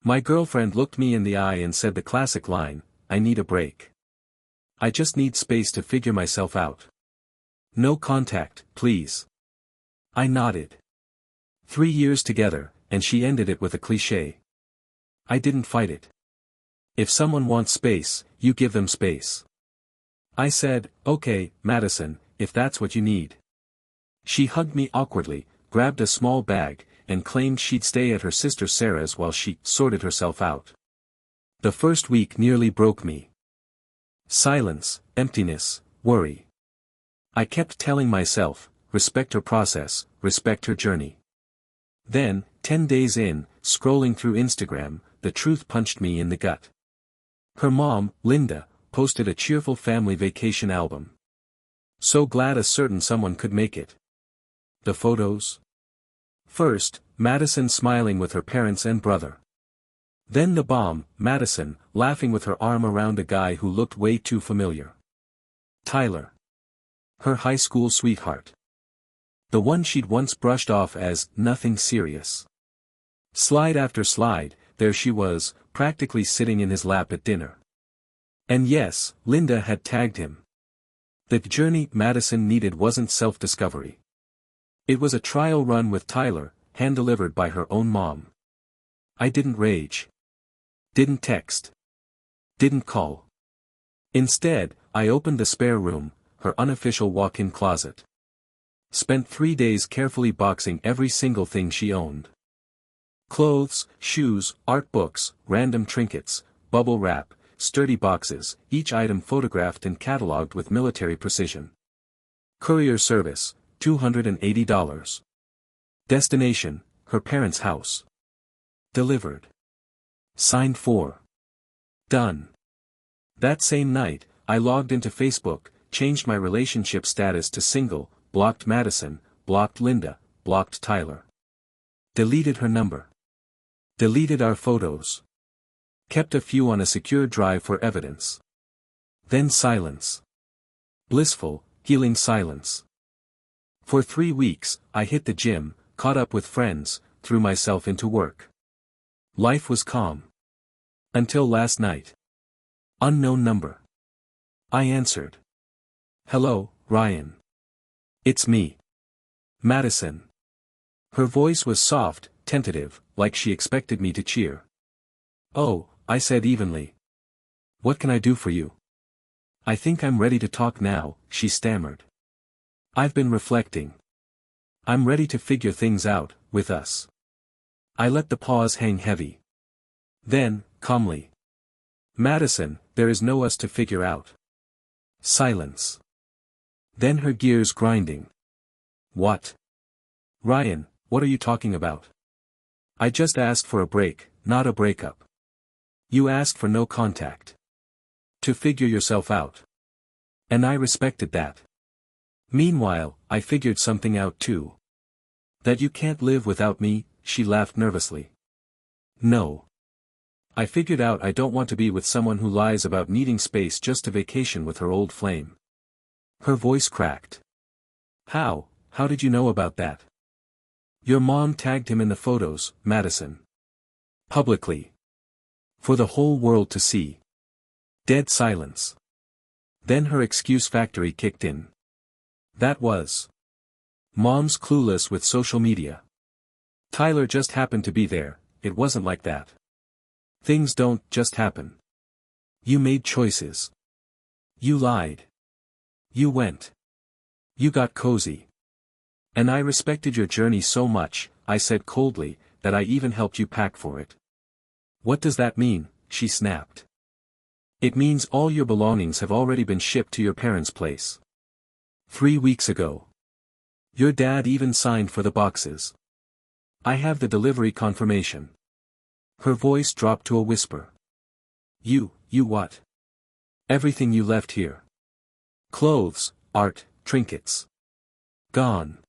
My girlfriend looked me in the eye and said the classic line, "I need a break. I just need space to figure myself out. No contact, please." I nodded. 3 years together, and she ended it with a cliché. I didn't fight it. If someone wants space, you give them space. I said, "Okay, Madison, if that's what you need." She hugged me awkwardly, grabbed a small bag, and claimed she'd stay at her sister Sarah's while she sorted herself out. The first week nearly broke me. Silence, emptiness, worry. I kept telling myself, respect her process, respect her journey. Then, 10 days in, scrolling through Instagram, the truth punched me in the gut. Her mom, Linda, posted a cheerful family vacation album. So glad a certain someone could make it. The photos? First, Madison smiling with her parents and brother. Then the bomb, Madison, laughing with her arm around a guy who looked way too familiar. Tyler. Her high school sweetheart. The one she'd once brushed off as nothing serious. Slide after slide, there she was, practically sitting in his lap at dinner. And yes, Linda had tagged him. The journey Madison needed wasn't self-discovery. It was a trial run with Tyler, hand-delivered by her own mom. I didn't rage. Didn't text. Didn't call. Instead, I opened the spare room, her unofficial walk-in closet. Spent 3 days carefully boxing every single thing she owned. Clothes, shoes, art books, random trinkets, bubble wrap, sturdy boxes, each item photographed and catalogued with military precision. Courier service, $280. Destination, her parents' house. Delivered. Signed for. Done. That same night, I logged into Facebook, changed my relationship status to single, blocked Madison, blocked Linda, blocked Tyler. Deleted her number. Deleted our photos. Kept a few on a secure drive for evidence. Then silence. Blissful, healing silence. For 3 weeks, I hit the gym, caught up with friends, threw myself into work. Life was calm. Until last night. Unknown number. I answered. "Hello, Ryan. It's me. Madison." Her voice was soft, tentative, like she expected me to cheer. "Oh," I said evenly. "What can I do for you?" "I think I'm ready to talk now," she stammered. "I've been reflecting. I'm ready to figure things out, with us." I let the pause hang heavy. Then, calmly. "Madison, there is no us to figure out." Silence. Then her gears grinding. "What? Ryan, what are you talking about? I just asked for a break, not a breakup. You asked for no contact. To figure yourself out. And I respected that. Meanwhile, I figured something out too. That you can't live without me," she laughed nervously. "No. I figured out I don't want to be with someone who lies about needing space just to vacation with her old flame." Her voice cracked. How did you know about that?" "Your mom tagged him in the photos, Madison. Publicly. For the whole world to see." Dead silence. Then her excuse factory kicked in. That was. Mom's clueless with social media. Tyler just happened to be there, it wasn't like that. Things don't just happen. You made choices. You lied. You went. You got cozy. And I respected your journey so much, I said coldly, that I even helped you pack for it." "What does that mean?" she snapped. "It means all your belongings have already been shipped to your parents' place. 3 weeks ago. Your dad even signed for the boxes. I have the delivery confirmation." Her voice dropped to a whisper. You what? "Everything you left here. Clothes, art, trinkets. Gone.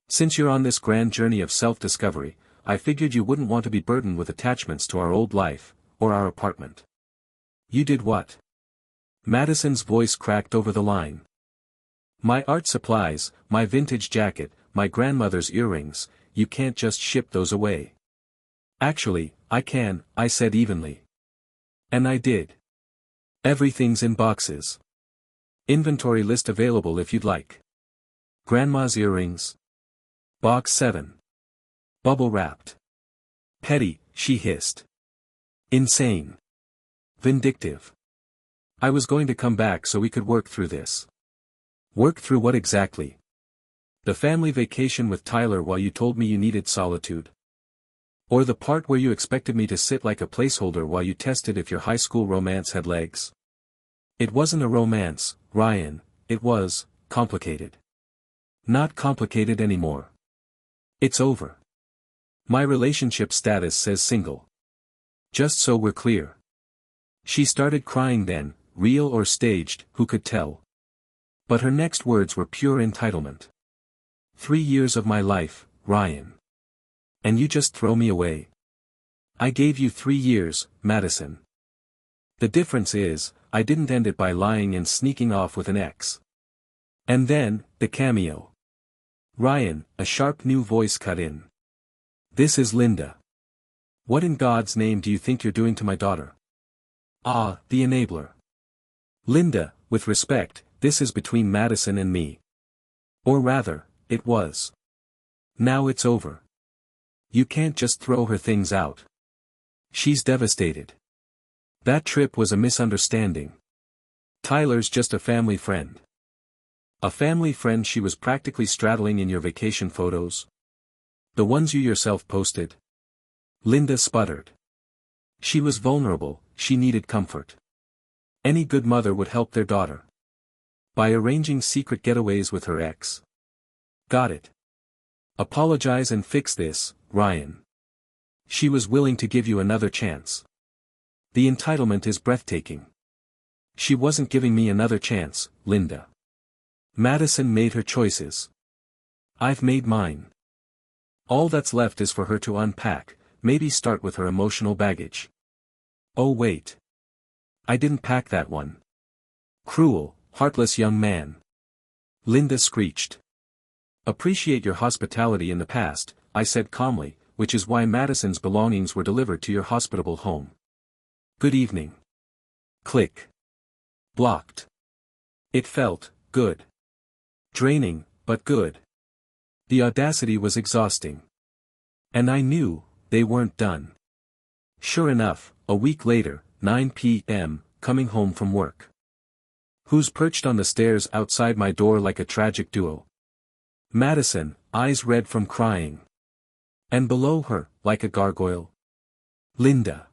Since you're on this grand journey of self-discovery, I figured you wouldn't want to be burdened with attachments to our old life, or our apartment." "You did what?" Madison's voice cracked over the line. "My art supplies, my vintage jacket, my grandmother's earrings, you can't just ship those away. Actually, I can, I said evenly. And I did. Everything's in boxes. Inventory list available if you'd like. Grandma's earrings. Box 7. Bubble wrapped. Petty, she hissed. Insane. Vindictive. I was going to come back so we could work through this. Work through what exactly? The family vacation with Tyler while you told me you needed solitude? Or the part where you expected me to sit like a placeholder while you tested if your high school romance had legs? It wasn't a romance, Ryan, it was complicated. Not complicated anymore. It's over. My relationship status says single. Just so we're clear. She started crying then, real or staged, who could tell? But her next words were pure entitlement. 3 years of my life, Ryan. And you just throw me away. I gave you 3 years, Madison. The difference is, I didn't end it by lying and sneaking off with an ex. And then, the cameo. Ryan, a sharp new voice cut in. This is Linda. What in God's name do you think you're doing to my daughter? Ah, the enabler. Linda, with respect, this is between Madison and me. Or rather, it was. Now it's over. You can't just throw her things out. She's devastated. That trip was a misunderstanding. Tyler's just a family friend. A family friend she was practically straddling in your vacation photos? The ones you yourself posted? Linda sputtered. She was vulnerable, she needed comfort. Any good mother would help their daughter. By arranging secret getaways with her ex. Got it. Apologize and fix this, Ryan. She was willing to give you another chance. The entitlement is breathtaking. She wasn't giving me another chance, Linda. Madison made her choices. I've made mine. All that's left is for her to unpack, maybe start with her emotional baggage. Oh wait. I didn't pack that one. Cruel, heartless young man. Linda screeched. Appreciate your hospitality in the past, I said calmly, which is why Madison's belongings were delivered to your hospitable home. Good evening. Click. Blocked. It felt good. Draining, but good. The audacity was exhausting. And I knew, they weren't done. Sure enough, a week later, 9 p.m., coming home from work. Who's perched on the stairs outside my door like a tragic duo? Madison, eyes red from crying. And below her, like a gargoyle? Linda.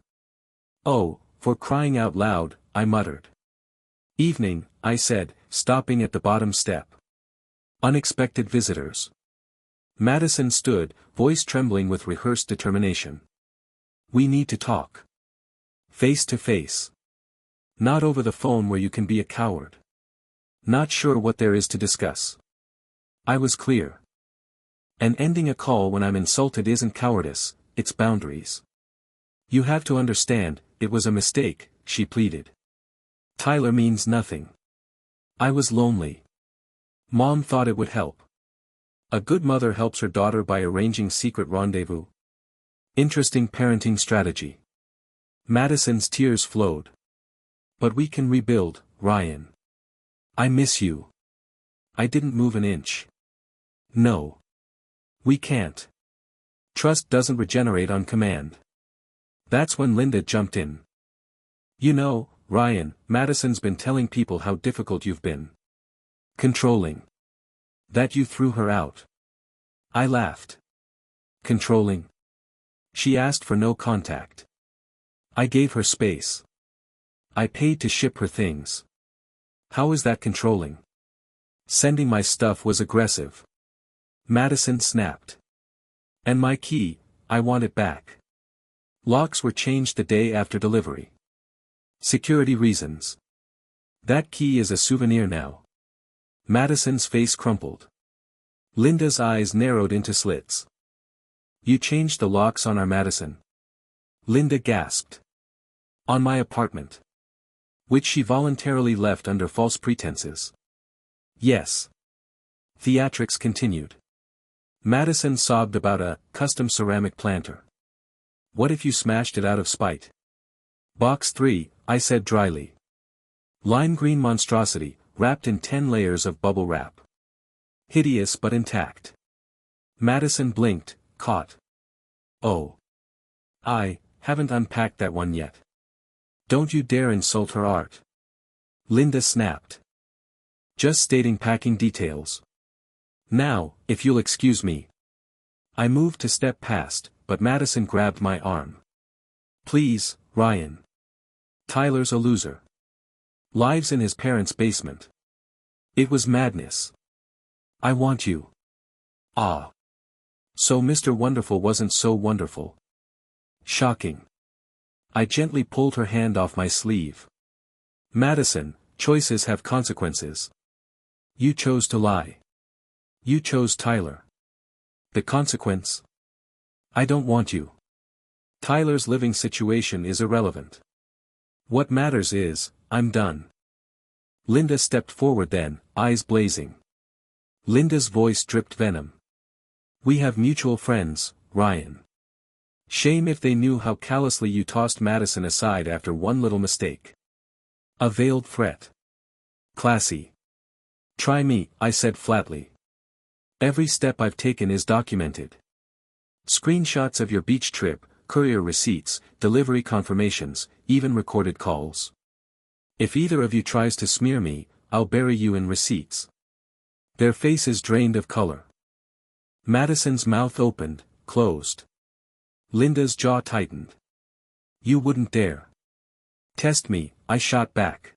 Oh, for crying out loud, I muttered. Evening, I said, stopping at the bottom step. Unexpected visitors. Madison stood, voice trembling with rehearsed determination. We need to talk. Face to face. Not over the phone where you can be a coward. Not sure what there is to discuss. I was clear. And ending a call when I'm insulted isn't cowardice, it's boundaries. You have to understand, it was a mistake, she pleaded. Tyler means nothing. I was lonely. Mom thought it would help. A good mother helps her daughter by arranging secret rendezvous. Interesting parenting strategy. Madison's tears flowed. But we can rebuild, Ryan. I miss you. I didn't move an inch. No. We can't. Trust doesn't regenerate on command. That's when Linda jumped in. You know, Ryan, Madison's been telling people how difficult you've been. Controlling. That you threw her out. I laughed. Controlling. She asked for no contact. I gave her space. I paid to ship her things. How is that controlling? Sending my stuff was aggressive. Madison snapped. And my key, I want it back. Locks were changed the day after delivery. Security reasons. That key is a souvenir now. Madison's face crumpled. Linda's eyes narrowed into slits. You changed the locks on our Madison? Linda gasped. On my apartment. Which she voluntarily left under false pretenses. Yes. Theatrics continued. Madison sobbed about a custom ceramic planter. What if you smashed it out of spite? Box 3, I said dryly. Lime green monstrosity, wrapped in 10 layers of bubble wrap. Hideous but intact. Madison blinked, caught. Oh. I haven't unpacked that one yet. Don't you dare insult her art. Linda snapped. Just stating packing details. Now, if you'll excuse me. I moved to step past, but Madison grabbed my arm. Please, Ryan. Tyler's a loser. Lives in his parents' basement. It was madness. I want you. Ah. So Mr. Wonderful wasn't so wonderful. Shocking. I gently pulled her hand off my sleeve. Madison, choices have consequences. You chose to lie. You chose Tyler. The consequence? I don't want you. Tyler's living situation is irrelevant. What matters is, I'm done. Linda stepped forward then, eyes blazing. Linda's voice dripped venom. We have mutual friends, Ryan. Shame if they knew how callously you tossed Madison aside after one little mistake. A veiled threat. Classy. Try me, I said flatly. Every step I've taken is documented. Screenshots of your beach trip, courier receipts, delivery confirmations, even recorded calls. If either of you tries to smear me, I'll bury you in receipts. Their faces drained of color. Madison's mouth opened, closed. Linda's jaw tightened. You wouldn't dare. Test me, I shot back.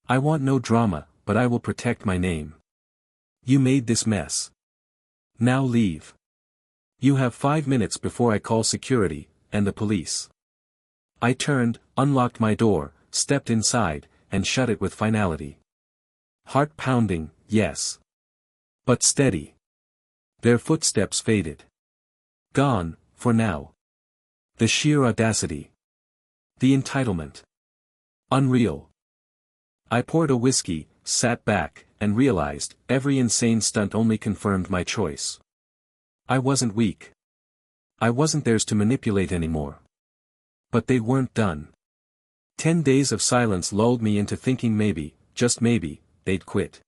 I want no drama, but I will protect my name. You made this mess. Now leave. You have 5 minutes before I call security, and the police. I turned, unlocked my door, stepped inside, and shut it with finality. Heart pounding, yes. But steady. Their footsteps faded. Gone, for now. The sheer audacity. The entitlement. Unreal. I poured a whiskey, sat back, and realized, every insane stunt only confirmed my choice. I wasn't weak. I wasn't theirs to manipulate anymore. But they weren't done. 10 days of silence lulled me into thinking maybe, just maybe, they'd quit.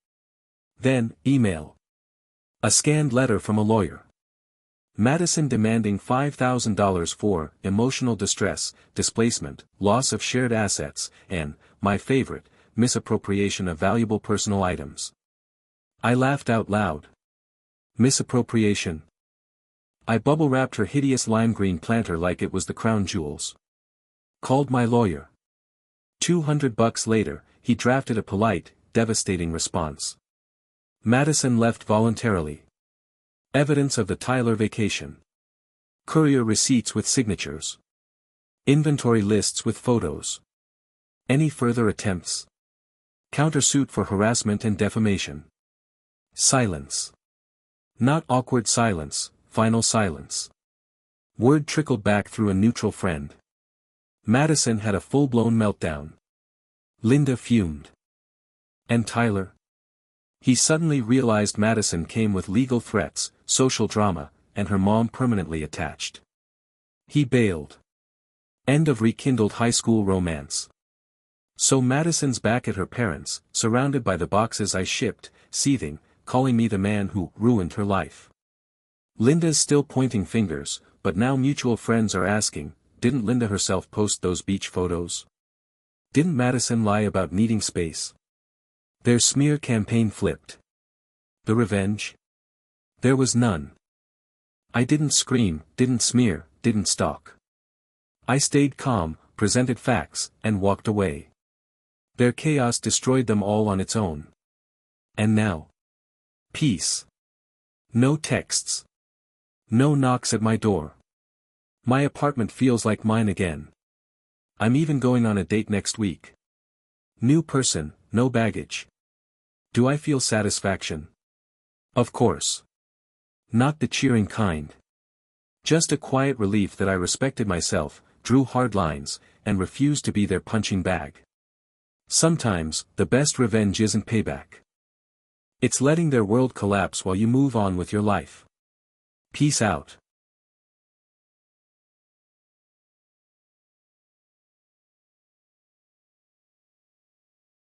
Then, email. A scanned letter from a lawyer. Madison demanding $5,000 for emotional distress, displacement, loss of shared assets, and, my favorite, misappropriation of valuable personal items. I laughed out loud. Misappropriation. I bubble-wrapped her hideous lime green planter like it was the crown jewels. Called my lawyer. $200 later, he drafted a polite, devastating response. Madison left voluntarily. Evidence of the Tyler vacation. Courier receipts with signatures. Inventory lists with photos. Any further attempts? Countersuit for harassment and defamation. Silence. Not awkward silence, final silence. Word trickled back through a neutral friend. Madison had a full-blown meltdown. Linda fumed. And Tyler? He suddenly realized Madison came with legal threats, social drama, and her mom permanently attached. He bailed. End of rekindled high school romance. So Madison's back at her parents', surrounded by the boxes I shipped, seething, calling me the man who ruined her life. Linda's still pointing fingers, but now mutual friends are asking, didn't Linda herself post those beach photos? Didn't Madison lie about needing space? Their smear campaign flipped. The revenge? There was none. I didn't scream, didn't smear, didn't stalk. I stayed calm, presented facts, and walked away. Their chaos destroyed them all on its own. And now? Peace. No texts. No knocks at my door. My apartment feels like mine again. I'm even going on a date next week. New person, no baggage. Do I feel satisfaction? Of course. Not the cheering kind. Just a quiet relief that I respected myself, drew hard lines, and refused to be their punching bag. Sometimes, the best revenge isn't payback. It's letting their world collapse while you move on with your life. Peace out.